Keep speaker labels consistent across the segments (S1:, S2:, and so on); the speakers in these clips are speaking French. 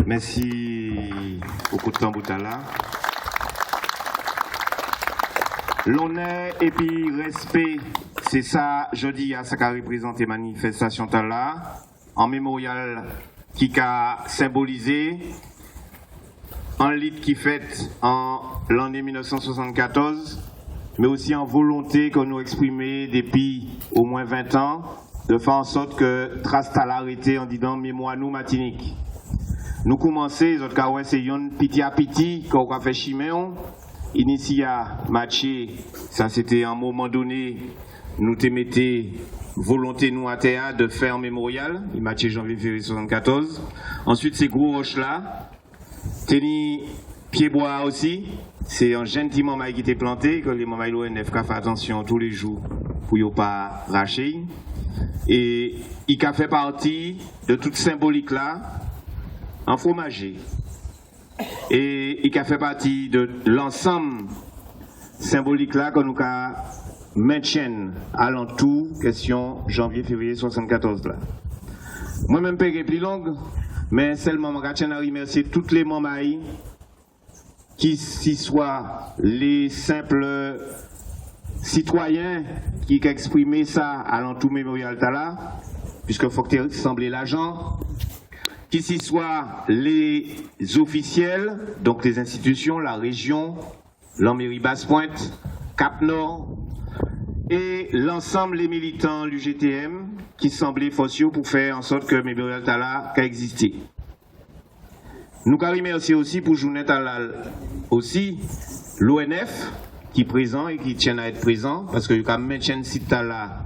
S1: Merci beaucoup de Tamboutala. L'honneur et puis respect, c'est ça, je dis, à ce qu'a représenté manifestation là, en mémorial qui a symbolisé un lit qui fête en l'année 1974, mais aussi en volonté que nous exprimons depuis au moins 20 ans, de faire en sorte que Trastal arrêté en disant mémoire nous Martinique. Nous commençons, les autres cas, c'est un petit à petit, qu'on a fait chiméon, initié à matcher, ça c'était à un moment donné, nous te mettons volonté nous à terre de faire un mémorial, il matché janvier-février 74. Ensuite, ces gros roches là, tenir pied-bois aussi, c'est un jeune petit maman qui était planté, que les mamans l'ONF qui fait attention tous les jours pour ne pas racher. Et il a fait partie de toute symbolique là, en fromager. Et il a fait partie de l'ensemble symbolique là que nous avons maintenu à l'entour, question janvier-février 74 là. Moi-même, je suis plus longue, mais seulement je tiens à remercier toutes les mamans qui s'y soient les simples citoyens qui ont exprimé ça à l'entour mémorial Tala, puisque faut que tu sembles l'agent, qui s'y soient les officiels, donc les institutions, la région, l'Amérique Basse-Pointe, Cap-Nord, et l'ensemble des militants l'UGTM qui semblaient fossiaux pour faire en sorte que Mémorial Tala a existé. Nous remercions aussi pour Journée Tala aussi l'ONF qui est présent et qui tient à être présent parce que nous maintient ce site Tala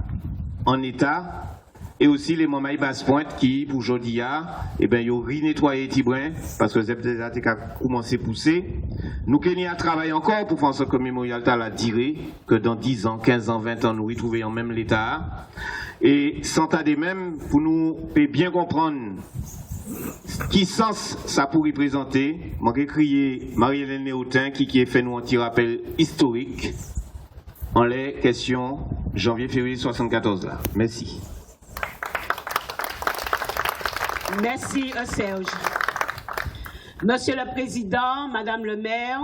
S1: en état et aussi les mamans Basse-Pointe qui pour aujourd'hui eh ben ils ont nettoyé Tibrin parce que les a commencé à pousser. Nous Kenya travaillons encore pour faire en sorte que Mémorial Tala dirait que dans 10 ans, 15 ans, 20 ans, nous retrouvions en même l'état. Et sans tarder même, pour nous bien comprendre qui sens ça pourrait représenter, je vais crier Marie-Hélène Néotin qui a fait nous un petit rappel historique en les questions janvier-février 74 là. Merci.
S2: Merci Serge. Monsieur le Président, Madame le maire,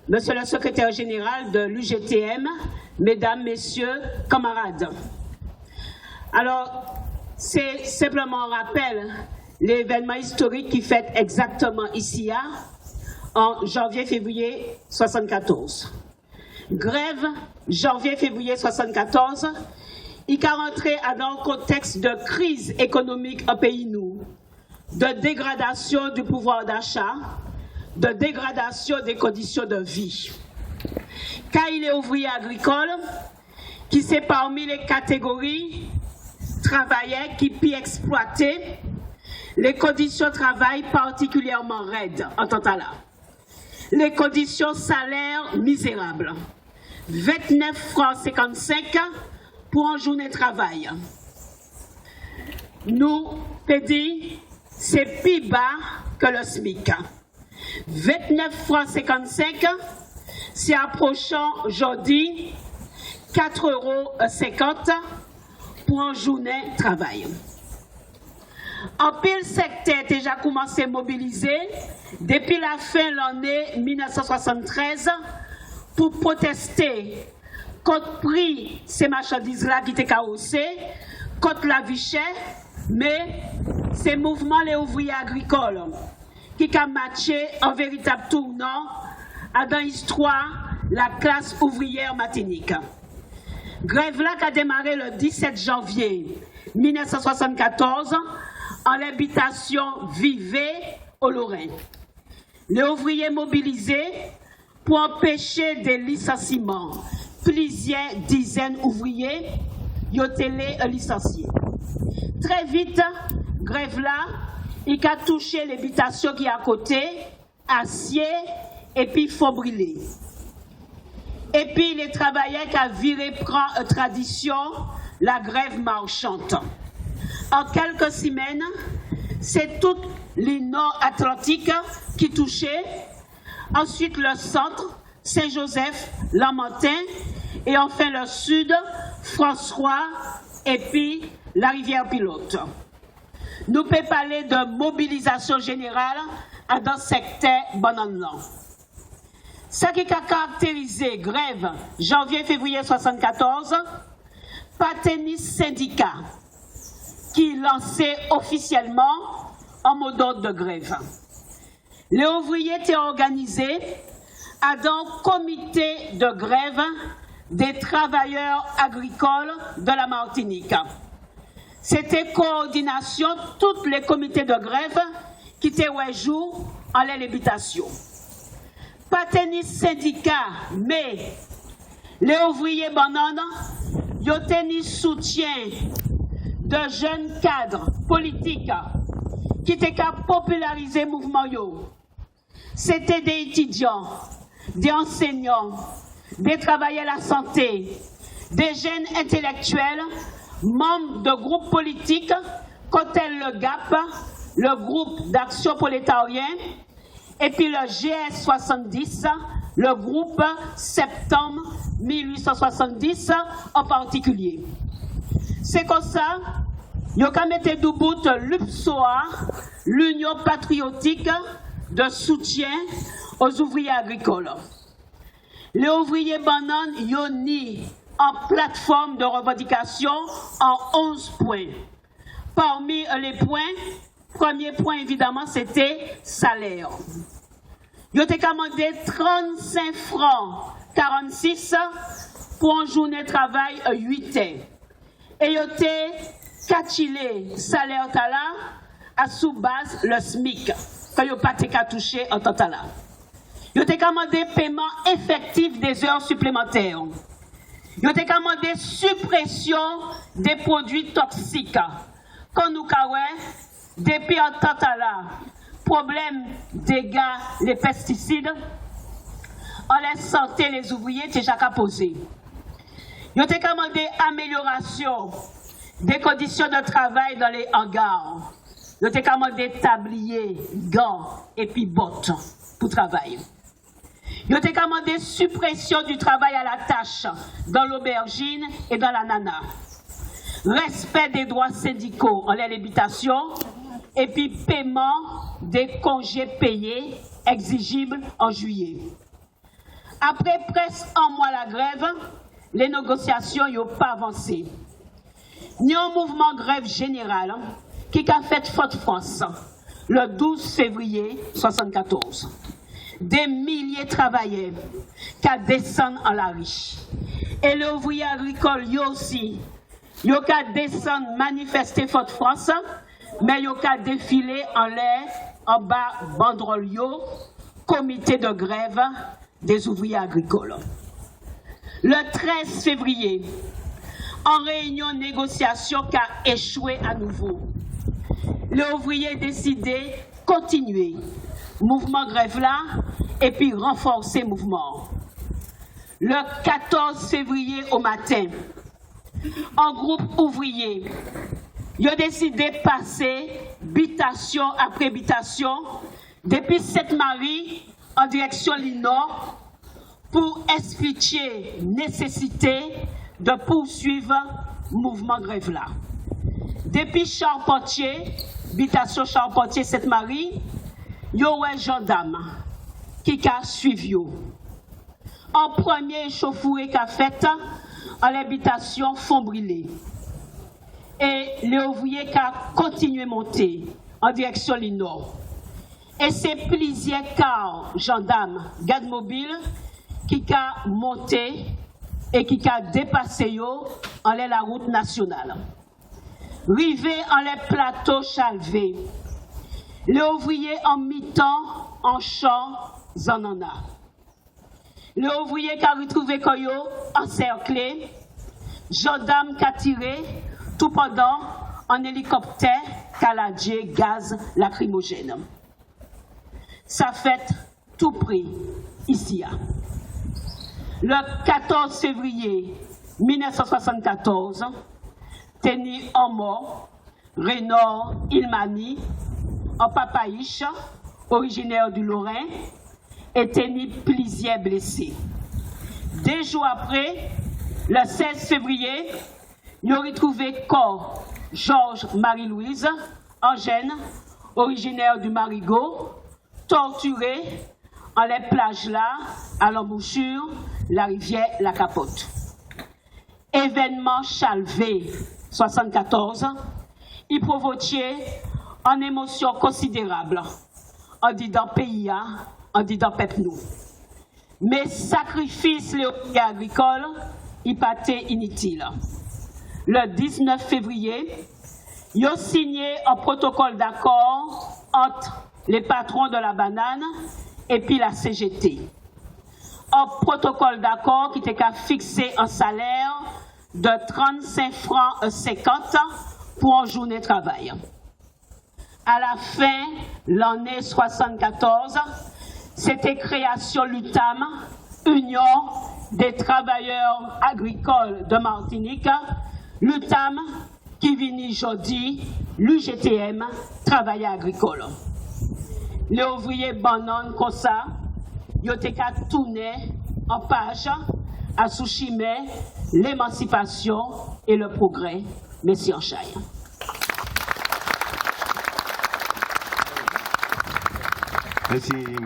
S2: Monsieur le secrétaire général de l'UGTM, Mesdames, Messieurs, camarades. Alors, c'est simplement un rappel, l'événement historique qui fête exactement ici, en janvier-février 74. Grève, janvier-février 74, il a rentré dans un contexte de crise économique en pays nous, de dégradation du pouvoir d'achat, de dégradation des conditions de vie. Car il est ouvrier agricole, qui c'est parmi les catégories travailleurs qui puis exploiter les conditions de travail particulièrement raides en tant là. les conditions salaires misérables. 29 francs 55 pour une journée de travail. Nous, pédis, c'est plus bas que le SMIC. 29 francs 55, c'est approchant aujourd'hui 4,50 € pour une journée de travail. En pile secteur déjà commencé à mobiliser depuis la fin de l'année 1973 pour protester contre le prix de ces marchandises-là qui étaient carossées, contre la vie chère, mais ces mouvements les ouvriers agricoles qui ont matché en véritable tournant dans l'histoire la classe ouvrière martinique. Grève là qui a démarré le 17 janvier 1974 en l'habitation Vivée au Lorrain. Les ouvriers mobilisés pour empêcher des licenciements. Plusieurs dizaines d'ouvriers ont été licenciés. Très vite, grève là, il a touché l'habitation qui est à côté, acier et puis faut brûler. Et puis les travailleurs qui ont viré prend tradition, la grève marchande. En quelques semaines, c'est tout les nord-atlantiques qui touchaient, ensuite le centre, Saint-Joseph, Lamentin, et enfin le sud, François, et puis la rivière Pilote. Nous pouvons parler de mobilisation générale dans le secteur Bonanlan. Ce qui a caractérisé grève janvier-février 1974, pas tennis syndicat qui lançait officiellement en mode d'ordre de grève. Les ouvriers étaient organisés à un comité de grève des travailleurs agricoles de la Martinique. C'était coordination tous les comités de grève qui étaient au jour en l'habitation. Pas tennis syndicat, mais les ouvriers bananes, ils ont tenu soutien de jeunes cadres politiques qui étaient capables de populariser le mouvement. C'était des étudiants, des enseignants, des travailleurs à la santé, des jeunes intellectuels, membres de groupes politiques, comme le GAP, le groupe d'action prolétarien, et puis le GS 70, le groupe Septembre 1870 en particulier. C'est comme ça, il y a mis debout l'UPSOA, l'Union patriotique de soutien aux ouvriers agricoles. Les ouvriers bananes y ont mis en plateforme de revendication en 11 points. Parmi les points, premier point évidemment c'était salaire. Ils ont commandé 35 francs 46 pour une journée de travail 8 heures. Et ils ont catchilé salaire tala à sous base le SMIC, quand ils n'ont pas touché en temps là. Ils ont commandé paiement effectif des heures supplémentaires. Ils ont commandé suppression des produits toxiques. Quand nous avons depuis en temps là, problème dégâts, les pesticides, en laisse santé les ouvriers déjà posé. Ils ont commandé amélioration des conditions de travail dans les hangars. Ils ont commandé tabliers, gants et puis bottes pour travailler. Ils ont commandé suppression du travail à la tâche dans l'aubergine et dans la nana. Respect des droits syndicaux en l'habitation et puis paiement des congés payés exigibles en juillet. Après presque un mois la grève, les négociations n'ont pas avancé. Il y a un mouvement grève général qui a fait Fort-France le 12 février 1974. Des milliers de travailleurs qui descendent en la riche. Et les ouvriers agricoles, eux aussi, ils ont descendu manifester Fort-France, mais ils ont défilé en l'air, en bas, banderole, comité de grève des ouvriers agricoles. Le 13 février, en réunion de négociation qui a échoué à nouveau, les ouvriers décidaient de continuer. Mouvement grève là, et puis renforcer le mouvement. Le 14 février au matin, un groupe ouvrier, il a décidé de passer habitation après habitation depuis Sainte-Marie en direction Linor pour expliquer la nécessité de poursuivre le mouvement grève là. Depuis Charpentier, habitation Charpentier Sainte-Marie, il y a un gendarme qui a suivi. En premier échauffouré qu'a fait en l'habitation font brûler. Et les ouvriers qui ont continué à monter en direction du nord. Et c'est plusieurs cars gendarmes, garde mobile, qui ont monté et qui ont dépassé en la route nationale. Rivé en les plateaux chalvés, les ouvriers en mi-temps en champ zanana. Les ouvriers qui ont retrouvé Koyo encerclé, gendarmes qui ont tiré, tout pendant en hélicoptère caladier gaz lacrymogène. Ça fait tout près ici. Le 14 février 1974, tenu en mort, Renaud Ilmani, en Papaïche, originaire du Lorrain, et tenu plusieurs blessés. 2 jours après, le 16 février, nous avons retrouvé corps Georges Marie-Louise, Angène, originaire du Marigot, torturé en les plages là, à l'embouchure, la rivière La Capote. Événement Chalvé, 74, il provoquait une émotion considérable, en disant pays, en disant peuple nous. Mais sacrifice les agricoles, il était inutile. Le 19 février, ils ont signé un protocole d'accord entre les patrons de la banane et puis la CGT. Un protocole d'accord qui était fixé un salaire de 35 francs 50 pour une journée de travail. À la fin de l'année 74, c'était création l'UTAM, Union des travailleurs agricoles de Martinique, l'UTAM qui vient aujourd'hui, l'UGTM, travailleurs agricoles. Les ouvriers bananes comme ça, ils ont tourné en page à Souchimé, l'émancipation et le progrès. Merci en chaille.
S1: Merci, Marie.